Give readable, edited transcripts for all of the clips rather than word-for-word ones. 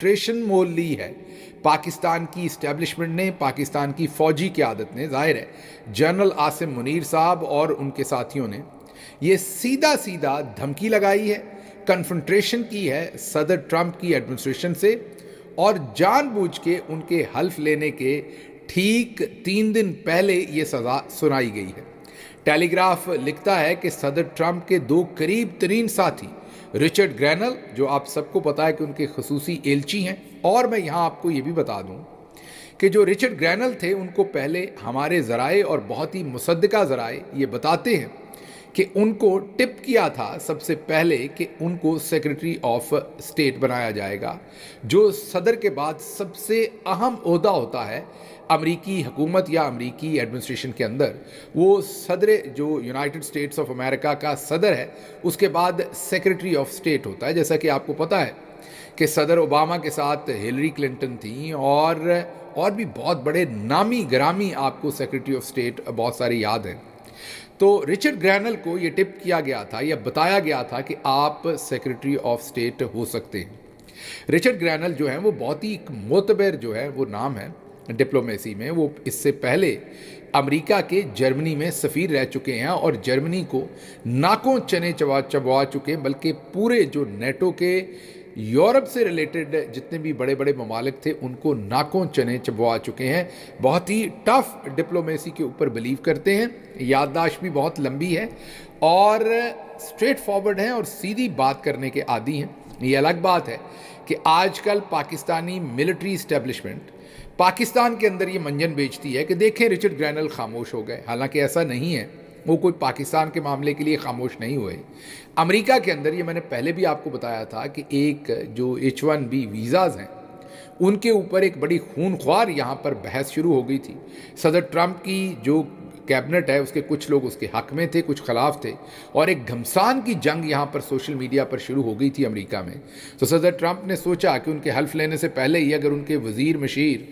ٹریشن مول لی ہے پاکستان کی اسٹیبلشمنٹ نے، پاکستان کی فوجی قیادت نے، ظاہر ہے جنرل عاصم منیر صاحب اور ان کے ساتھیوں نے یہ سیدھا سیدھا دھمکی لگائی ہے، کنفرنٹریشن کی ہے صدر ٹرمپ کی ایڈمنسٹریشن سے، اور جان بوجھ کے ان کے حلف لینے کے ٹھیک 3 دن پہلے یہ سزا سنائی گئی ہے۔ ٹیلی گراف لکھتا ہے کہ صدر ٹرمپ کے 2 قریب ترین ساتھی رچرڈ گرینل، جو آپ سب کو پتا ہے کہ ان کے خصوصی ایلچی ہیں، اور میں یہاں آپ کو یہ بھی بتا دوں کہ جو رچرڈ گرینل تھے ان کو پہلے ہمارے ذرائع اور بہت ہی مصدقہ ذرائع یہ بتاتے ہیں کہ ان کو ٹپ کیا تھا سب سے پہلے کہ ان کو سیکرٹری آف اسٹیٹ بنایا جائے گا، جو صدر کے بعد سب سے اہم عہدہ ہوتا ہے امریکی حکومت یا امریکی ایڈمنسٹریشن کے اندر۔ وہ صدر جو یونائٹڈ اسٹیٹس آف امریکہ کا صدر ہے، اس کے بعد سیکرٹری آف اسٹیٹ ہوتا ہے۔ جیسا کہ آپ کو پتہ ہے کہ صدر اوباما کے ساتھ ہلری کلنٹن تھیں، اور بھی بہت بڑے نامی گرامی آپ کو سیکرٹری آف اسٹیٹ بہت سارے یاد ہیں۔ تو رچرڈ گرینل کو یہ ٹپ کیا گیا تھا یا بتایا گیا تھا کہ آپ سیکرٹری آف اسٹیٹ ہو سکتے ہیں۔ رچرڈ گرینل جو ہیں وہ بہت ہی معتبر جو ہے وہ نام ہے ڈپلومیسی میں۔ وہ اس سے پہلے امریکہ کے جرمنی میں سفیر رہ چکے ہیں اور جرمنی کو ناکوں چنے چبوا چکے، بلکہ پورے جو نیٹو کے یورپ سے ریلیٹڈ جتنے بھی بڑے بڑے ممالک تھے ان کو ناکوں چنے چبوا چکے ہیں۔ بہت ہی ٹف ڈپلومیسی کے اوپر بلیو کرتے ہیں، یادداشت بھی بہت لمبی ہے اور اسٹریٹ فارورڈ ہیں اور سیدھی بات کرنے کے عادی ہیں۔ یہ الگ بات ہے کہ آج کل پاکستانی ملٹری اسٹیبلشمنٹ پاکستان کے اندر یہ منجن بیچتی ہے کہ دیکھیں رچرڈ گرینل خاموش ہو گئے، حالانکہ ایسا نہیں ہے، وہ کوئی پاکستان کے معاملے کے لیے خاموش نہیں ہوئے۔ امریکہ کے اندر یہ میں نے پہلے بھی آپ کو بتایا تھا کہ ایک جو H1B ویزاز ہیں ان کے اوپر ایک بڑی خونخوار یہاں پر بحث شروع ہو گئی تھی۔ صدر ٹرمپ کی جو کیبنٹ ہے اس کے کچھ لوگ اس کے حق میں تھے، کچھ خلاف تھے، اور ایک گھمسان کی جنگ یہاں پر سوشل میڈیا پر شروع ہو گئی تھی امریکہ میں۔ تو صدر ٹرمپ نے سوچا کہ ان کے حلف لینے سے پہلے ہی اگر ان کے وزیر مشیر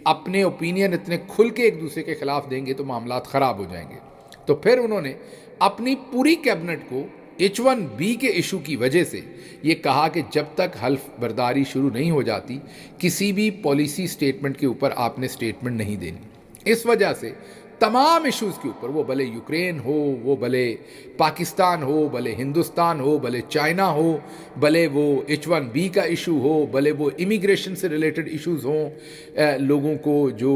اپنے اوپینین اتنے کھل کے ایک دوسرے کے خلاف دیں گے تو معاملات خراب ہو جائیں گے۔ تو پھر انہوں نے اپنی پوری کیبنٹ کو H1B کے ایشو کی وجہ سے یہ کہا کہ جب تک حلف برداری شروع نہیں ہو جاتی کسی بھی پالیسی سٹیٹمنٹ کے اوپر آپ نے سٹیٹمنٹ نہیں دینی۔ اس وجہ سے تمام ایشوز کے اوپر، وہ بھلے یوکرین ہو، وہ بھلے پاکستان ہو، بھلے ہندوستان ہو، بھلے چائنا ہو، بھلے وہ H1B کا ایشو ہو، بھلے وہ امیگریشن سے ریلیٹڈ ایشوز ہوں، لوگوں کو جو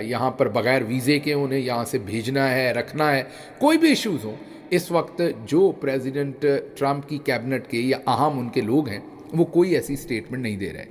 یہاں پر بغیر ویزے کے انہیں یہاں سے بھیجنا ہے، رکھنا ہے، کوئی بھی ایشوز ہوں، اس وقت جو پریزیڈنٹ ٹرمپ کی کیبنٹ کے یا اہم ان کے لوگ ہیں وہ کوئی ایسی سٹیٹمنٹ نہیں دے رہے۔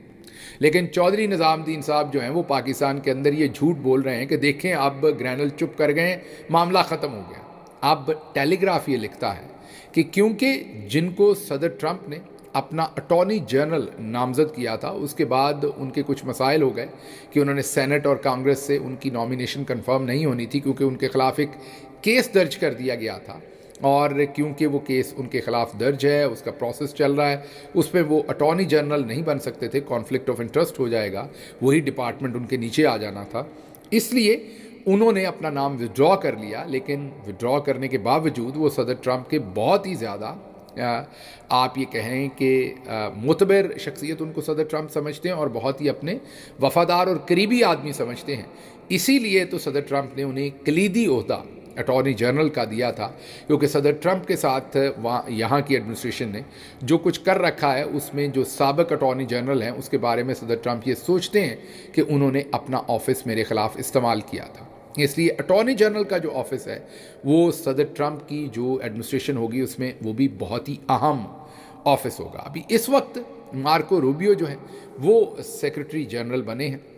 لیکن چودھری نظام الدین صاحب جو ہیں وہ پاکستان کے اندر یہ جھوٹ بول رہے ہیں کہ دیکھیں اب گرینل چپ کر گئے، معاملہ ختم ہو گیا۔ اب ٹیلی گراف یہ لکھتا ہے کہ کیونکہ جن کو صدر ٹرمپ نے اپنا اٹارنی جنرل نامزد کیا تھا اس کے بعد ان کے کچھ مسائل ہو گئے کہ انہوں نے سینٹ اور کانگریس سے ان کی نامینیشن کنفرم نہیں ہونی تھی، کیونکہ ان کے خلاف ایک کیس درج کر دیا گیا تھا، اور کیونکہ وہ کیس ان کے خلاف درج ہے، اس کا پروسیس چل رہا ہے، اس پہ وہ اٹارنی جنرل نہیں بن سکتے تھے، کانفلکٹ آف انٹرسٹ ہو جائے گا، وہی ڈپارٹمنٹ ان کے نیچے آ جانا تھا، اس لیے انہوں نے اپنا نام وڈرا کر لیا۔ لیکن وڈرا کرنے کے باوجود وہ صدر ٹرمپ کے بہت ہی زیادہ آپ یہ کہیں کہ معتبر شخصیت ان کو صدر ٹرمپ سمجھتے ہیں اور بہت ہی اپنے وفادار اور قریبی آدمی سمجھتے ہیں، اسی لیے تو صدر ٹرمپ نے انہیں کلیدی عہدہ اٹارنی جنرل کا دیا تھا، کیونکہ صدر ٹرمپ کے ساتھ یہاں کی ایڈمنسٹریشن نے جو کچھ کر رکھا ہے اس میں جو سابق اٹارنی جنرل ہیں اس کے بارے میں صدر ٹرمپ یہ سوچتے ہیں کہ انہوں نے اپنا آفس میرے خلاف استعمال کیا تھا، اس لیے اٹارنی جنرل کا جو آفس ہے وہ صدر ٹرمپ کی جو ایڈمنسٹریشن ہوگی اس میں وہ بھی بہت ہی اہم آفس ہوگا۔ ابھی اس وقت مارکو روبیو جو ہیں وہ سیکرٹری جنرل بنے ہیں،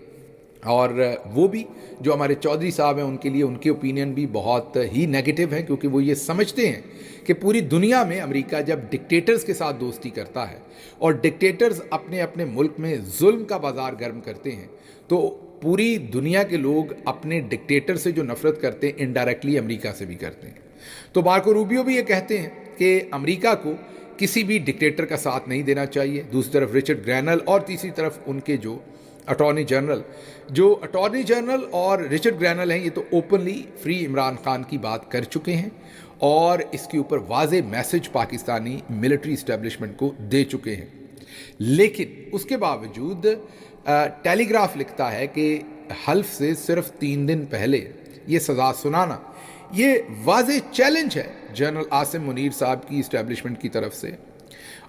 اور وہ بھی جو ہمارے چودھری صاحب ہیں ان کے لیے ان کے اوپینین بھی بہت ہی نیگیٹو ہیں، کیونکہ وہ یہ سمجھتے ہیں کہ پوری دنیا میں امریکہ جب ڈکٹیٹرز کے ساتھ دوستی کرتا ہے اور ڈکٹیٹرز اپنے اپنے ملک میں ظلم کا بازار گرم کرتے ہیں تو پوری دنیا کے لوگ اپنے ڈکٹیٹر سے جو نفرت کرتے ہیں انڈائریکٹلی امریکہ سے بھی کرتے ہیں۔ تو مارکو روبیو بھی یہ کہتے ہیں کہ امریکہ کو کسی بھی ڈکٹیٹر کا ساتھ نہیں دینا چاہیے، دوسری طرف رچرڈ گرینل اور تیسری طرف ان کے جو اٹارنی جنرل اور رچرڈ گرینل ہیں یہ تو اوپنلی فری عمران خان کی بات کر چکے ہیں اور اس کے اوپر واضح میسج پاکستانی ملٹری اسٹیبلشمنٹ کو دے چکے ہیں۔ لیکن اس کے باوجود ٹیلی گراف لکھتا ہے کہ حلف سے صرف 3 دن پہلے یہ سزا سنانا یہ واضح چیلنج ہے جنرل عاصم منیر صاحب کی اسٹیبلشمنٹ کی طرف سے،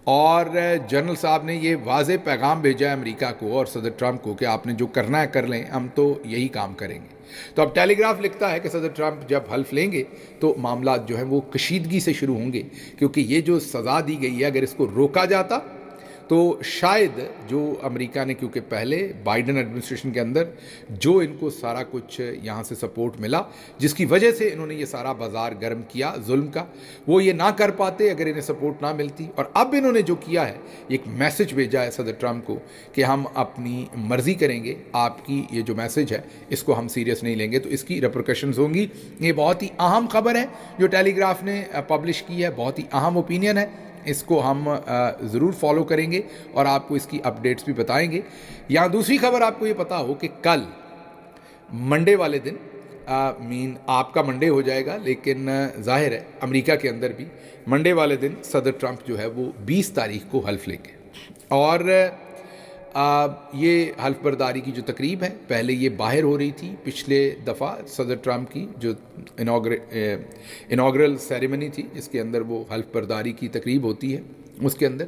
اور جنرل صاحب نے یہ واضح پیغام بھیجا ہے امریکہ کو اور صدر ٹرمپ کو کہ آپ نے جو کرنا ہے کر لیں، ہم تو یہی کام کریں گے۔ تو اب ٹیلی گراف لکھتا ہے کہ صدر ٹرمپ جب حلف لیں گے تو معاملات جو ہیں وہ کشیدگی سے شروع ہوں گے، کیونکہ یہ جو سزا دی گئی ہے اگر اس کو روکا جاتا تو شاید جو امریکہ نے، کیونکہ پہلے بائیڈن ایڈمنسٹریشن کے اندر جو ان کو سارا کچھ یہاں سے سپورٹ ملا، جس کی وجہ سے انہوں نے یہ سارا بازار گرم کیا ظلم کا، وہ یہ نہ کر پاتے اگر انہیں سپورٹ نہ ملتی۔ اور اب انہوں نے جو کیا ہے، ایک میسج بھیجا ہے صدر ٹرمپ کو کہ ہم اپنی مرضی کریں گے، آپ کی یہ جو میسج ہے اس کو ہم سیریس نہیں لیں گے، تو اس کی ریپرکشنز ہوں گی۔ یہ بہت ہی اہم خبر ہے جو ٹیلی گراف نے پبلش کی ہے، بہت ہی اہم اوپینین ہے، اس کو ہم ضرور فالو کریں گے اور آپ کو اس کی اپڈیٹس بھی بتائیں گے۔ یہاں دوسری خبر آپ کو یہ پتا ہو کہ کل منڈے والے دن آپ کا منڈے ہو جائے گا، لیکن ظاہر ہے امریکہ کے اندر بھی منڈے والے دن صدر ٹرمپ جو ہے وہ 20 تاریخ کو حلف لیں گے، اور یہ حلف برداری کی جو تقریب ہے پہلے یہ باہر ہو رہی تھی، پچھلے دفعہ صدر ٹرمپ کی جو انوگرل سیریمنی تھی جس کے اندر وہ حلف برداری کی تقریب ہوتی ہے، اس کے اندر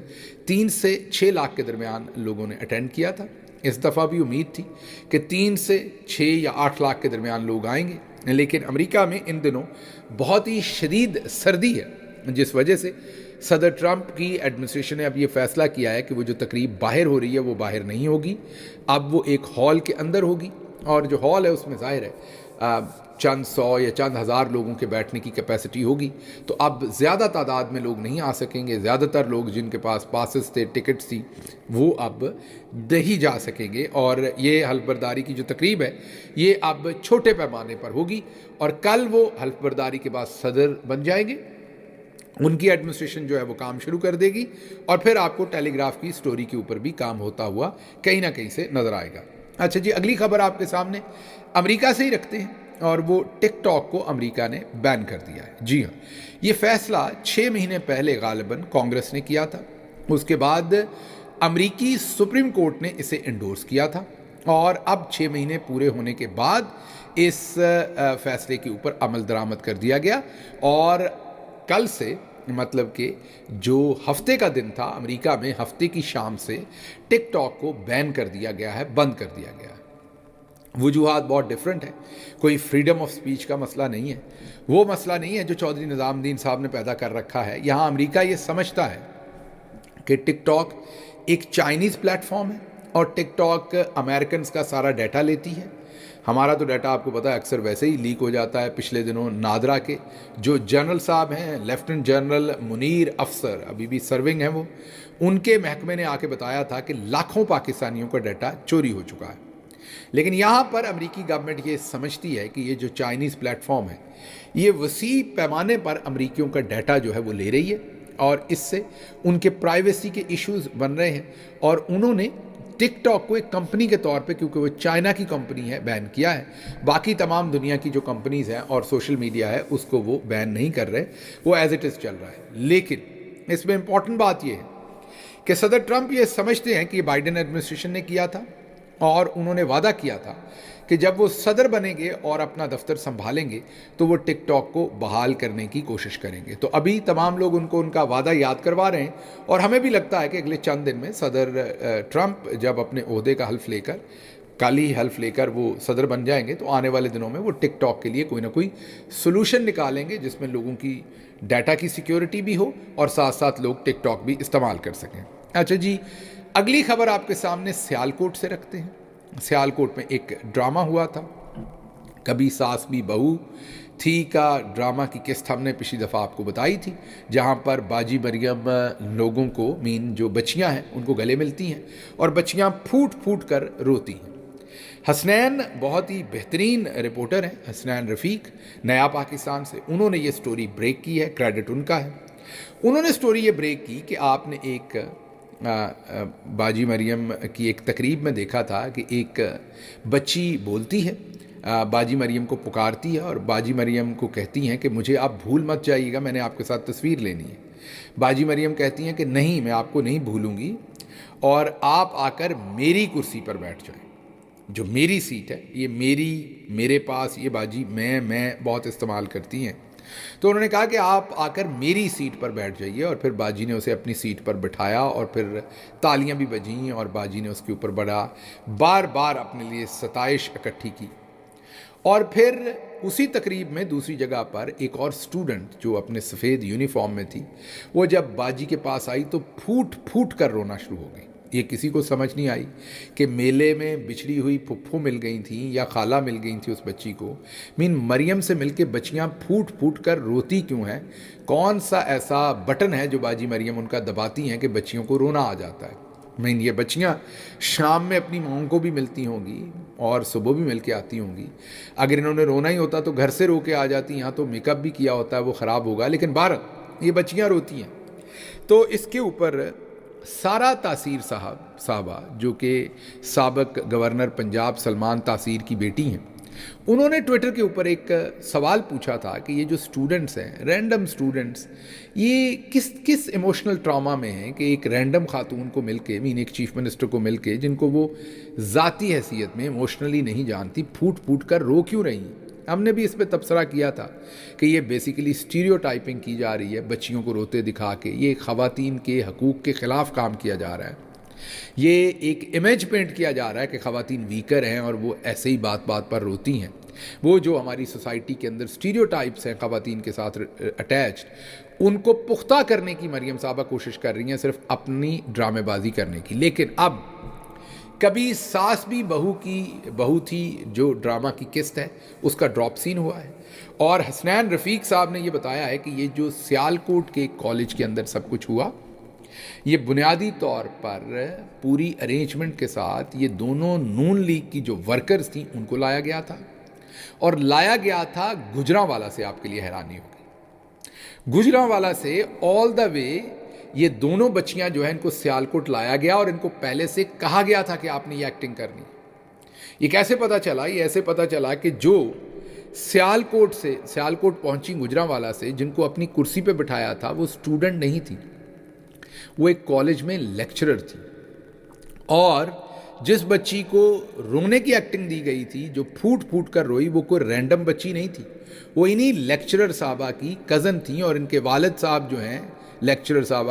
3 سے 6 لاکھ کے درمیان لوگوں نے اٹینڈ کیا تھا۔ اس دفعہ بھی امید تھی کہ 3 سے 6 یا 8 لاکھ کے درمیان لوگ آئیں گے، لیکن امریکہ میں ان دنوں بہت ہی شدید سردی ہے، جس وجہ سے صدر ٹرمپ کی ایڈمنسٹریشن نے اب یہ فیصلہ کیا ہے کہ وہ جو تقریب باہر ہو رہی ہے وہ باہر نہیں ہوگی، اب وہ ایک ہال کے اندر ہوگی، اور جو ہال ہے اس میں ظاہر ہے چند 100 یا چند ہزار لوگوں کے بیٹھنے کی کیپیسٹی ہوگی، تو اب زیادہ تعداد میں لوگ نہیں آ سکیں گے۔ زیادہ تر لوگ جن کے پاس پاسز تھے، ٹکٹس تھی، وہ اب نہیں جا سکیں گے، اور یہ حلف برداری کی جو تقریب ہے یہ اب چھوٹے پیمانے پر ہوگی، اور کل وہ حلف برداری کے بعد صدر بن جائیں گے، ان کی ایڈمنسٹریشن جو ہے وہ کام شروع کر دے گی، اور پھر آپ کو ٹیلی گراف کی سٹوری کے اوپر بھی کام ہوتا ہوا کہیں نہ کہیں سے نظر آئے گا۔ اچھا جی، اگلی خبر آپ کے سامنے امریکہ سے ہی رکھتے ہیں، اور وہ ٹک ٹاک کو امریکہ نے بین کر دیا ہے۔ جی ہاں، یہ فیصلہ 6 مہینے پہلے غالباً کانگریس نے کیا تھا، اس کے بعد امریکی سپریم کورٹ نے اسے انڈورس کیا تھا، اور اب 6 مہینے پورے ہونے کے بعد اس فیصلے کے اوپر عمل درآمد کر دیا گیا، اور کل سے مطلب کہ جو ہفتے کا دن تھا امریکہ میں، ہفتے کی شام سے ٹک ٹاک کو بین کر دیا گیا ہے، بند کر دیا گیا ہے۔ وجوہات بہت ڈیفرنٹ ہے، کوئی فریڈم آف سپیچ کا مسئلہ نہیں ہے، وہ مسئلہ نہیں ہے جو چودھری نظام الدین صاحب نے پیدا کر رکھا ہے۔ یہاں امریکہ یہ سمجھتا ہے کہ ٹک ٹاک ایک چائنیز پلیٹ فارم ہے، اور ٹک ٹاک امریکنز کا سارا ڈیٹا لیتی ہے۔ ہمارا تو ڈیٹا آپ کو پتہ ہے اکثر ویسے ہی لیک ہو جاتا ہے۔ پچھلے دنوں نادرا کے جو جنرل صاحب ہیں، لیفٹنٹ جنرل منیر افسر، ابھی بھی سرونگ ہیں وہ، ان کے محکمے نے آ کے بتایا تھا کہ لاکھوں پاکستانیوں کا ڈیٹا چوری ہو چکا ہے۔ لیکن یہاں پر امریکی گورنمنٹ یہ سمجھتی ہے کہ یہ جو چائنیز پلیٹ فارم ہے یہ وسیع پیمانے پر امریکیوں کا ڈیٹا جو ہے وہ لے رہی ہے، اور اس سے ان کے پرائیویسی کے ایشوز بن رہے ہیں، اور انہوں نے ٹک ٹاک کو ایک کمپنی کے طور پہ، کیونکہ وہ چائنا کی کمپنی ہے، بین کیا ہے۔ باقی تمام دنیا کی جو کمپنیز ہیں اور سوشل میڈیا ہے اس کو وہ بین نہیں کر رہے، وہ ایز اٹ از چل رہا ہے۔ لیکن اس میں امپورٹنٹ بات یہ ہے کہ صدر ٹرمپ یہ سمجھتے ہیں کہ یہ بائیڈن ایڈمنسٹریشن نے کیا تھا، اور انہوں نے وعدہ کیا تھا کہ جب وہ صدر بنیں گے اور اپنا دفتر سنبھالیں گے تو وہ ٹک ٹاک کو بحال کرنے کی کوشش کریں گے۔ تو ابھی تمام لوگ ان کو ان کا وعدہ یاد کروا رہے ہیں، اور ہمیں بھی لگتا ہے کہ اگلے چند دن میں صدر ٹرمپ جب اپنے عہدے کا حلف لے کر، کل ہی حلف لے کر وہ صدر بن جائیں گے، تو آنے والے دنوں میں وہ ٹک ٹاک کے لیے کوئی نہ کوئی سلوشن نکالیں گے جس میں لوگوں کی ڈیٹا کی سیکیورٹی بھی ہو اور ساتھ ساتھ لوگ ٹک ٹاک بھی استعمال کر سکیں۔ اچھا جی، اگلی خبر آپ کے سامنے سیالکوٹ سے رکھتے ہیں۔ سیالکوٹ میں ایک ڈرامہ ہوا تھا، کبھی ساس بھی بہو تھی کا ڈرامہ کی قسط ہم نے پچھلی دفعہ آپ کو بتائی تھی، جہاں پر باجی مریم لوگوں کو، جو بچیاں ہیں ان کو گلے ملتی ہیں، اور بچیاں پھوٹ پھوٹ کر روتی ہیں۔ حسنین بہت ہی بہترین رپورٹر ہیں، حسنین رفیق، نیا پاکستان سے، انہوں نے یہ سٹوری بریک کی ہے، کریڈٹ ان کا ہے۔ انہوں نے سٹوری یہ بریک کی کہ آپ نے ایک باجی مریم کی ایک تقریب میں دیکھا تھا کہ ایک بچی بولتی ہے، باجی مریم کو پکارتی ہے، اور باجی مریم کو کہتی ہیں کہ مجھے آپ بھول مت جائیے گا، میں نے آپ کے ساتھ تصویر لینی ہے۔ باجی مریم کہتی ہیں کہ نہیں، میں آپ کو نہیں بھولوں گی، اور آپ آ کر میری کرسی پر بیٹھ جائیں، جو میری سیٹ ہے، یہ میرے پاس یہ باجی میں بہت استعمال کرتی ہیں۔ تو انہوں نے کہا کہ آپ آ کر میری سیٹ پر بیٹھ جائیے، اور پھر باجی نے اسے اپنی سیٹ پر بٹھایا، اور پھر تالیاں بھی بجیں، اور باجی نے اس کے اوپر بار بار اپنے لیے ستائش اکٹھی کی۔ اور پھر اسی تقریب میں دوسری جگہ پر ایک اور سٹوڈنٹ جو اپنے سفید یونیفارم میں تھی، وہ جب باجی کے پاس آئی تو پھوٹ پھوٹ کر رونا شروع ہو گئی۔ یہ کسی کو سمجھ نہیں آئی کہ میلے میں بچھڑی ہوئی پھپھو مل گئی تھیں یا خالہ مل گئی تھیں اس بچی کو، مریم سے مل کے بچیاں پھوٹ پھوٹ کر روتی کیوں ہیں؟ کون سا ایسا بٹن ہے جو باجی مریم ان کا دباتی ہیں کہ بچیوں کو رونا آ جاتا ہے؟ یہ بچیاں شام میں اپنی ماؤں کو بھی ملتی ہوں گی اور صبح بھی مل کے آتی ہوں گی۔ اگر انہوں نے رونا ہی ہوتا تو گھر سے رو کے آ جاتی، یہاں تو میک اپ بھی کیا ہوتا ہے، وہ خراب ہوگا، لیکن بہرحال یہ بچیاں روتی ہیں۔ تو اس کے اوپر سارا تاثیر صاحبہ جو کہ سابق گورنر پنجاب سلمان تاثیر کی بیٹی ہیں، انہوں نے ٹویٹر کے اوپر ایک سوال پوچھا تھا کہ یہ جو سٹوڈنٹس ہیں، رینڈم سٹوڈنٹس، یہ کس ایموشنل ٹراما میں ہیں کہ ایک رینڈم خاتون کو مل کے، ایک چیف منسٹر کو مل کے، جن کو وہ ذاتی حیثیت میں ایموشنلی نہیں جانتی، پھوٹ پھوٹ کر رو کیوں رہی ہیں؟ ہم نے بھی اس پہ تبصرہ کیا تھا کہ یہ بیسیکلی اسٹیریو ٹائپنگ کی جا رہی ہے، بچیوں کو روتے دکھا کے، یہ خواتین کے حقوق کے خلاف کام کیا جا رہا ہے، یہ ایک امیج پینٹ کیا جا رہا ہے کہ خواتین ویکر ہیں اور وہ ایسے ہی بات بات پر روتی ہیں۔ وہ جو ہماری سوسائٹی کے اندر اسٹیریو ٹائپس ہیں خواتین کے ساتھ اٹیچڈ، ان کو پختہ کرنے کی مریم صاحبہ کوشش کر رہی ہیں، صرف اپنی ڈرامے بازی کرنے کی۔ لیکن اب کبھی ساس بھی بہو تھی جو ڈرامہ کی قسط ہے، اس کا ڈراپ سین ہوا ہے، اور حسنین رفیق صاحب نے یہ بتایا ہے کہ یہ جو سیالکوٹ کے کالج کے اندر سب کچھ ہوا، یہ بنیادی طور پر پوری ارینجمنٹ کے ساتھ یہ دونوں نون لیگ کی جو ورکرز تھیں ان کو لایا گیا تھا، اور لایا گیا تھا گجرانوالہ سے۔ آپ کے لیے حیرانی ہوگی، گجرانوالہ سے آل دا وے یہ دونوں بچیاں جو ہیں ان کو سیالکوٹ لایا گیا، اور ان کو پہلے سے کہا گیا تھا کہ آپ نے یہ ایکٹنگ کرنی۔ یہ کیسے پتا چلا؟ یہ ایسے پتا چلا کہ جو سیالکوٹ پہنچی گجرانوالہ سے، جن کو اپنی کرسی پہ بٹھایا تھا، وہ سٹوڈنٹ نہیں تھی، وہ ایک کالج میں لیکچرر تھی، اور جس بچی کو رونے کی ایکٹنگ دی گئی تھی، جو پھوٹ پھوٹ کر روئی، وہ کوئی رینڈم بچی نہیں تھی، وہ انہی لیکچرر صاحبہ کی کزن تھیں، اور ان کے والد صاحب جو ہیں لیکچرر صاحبہ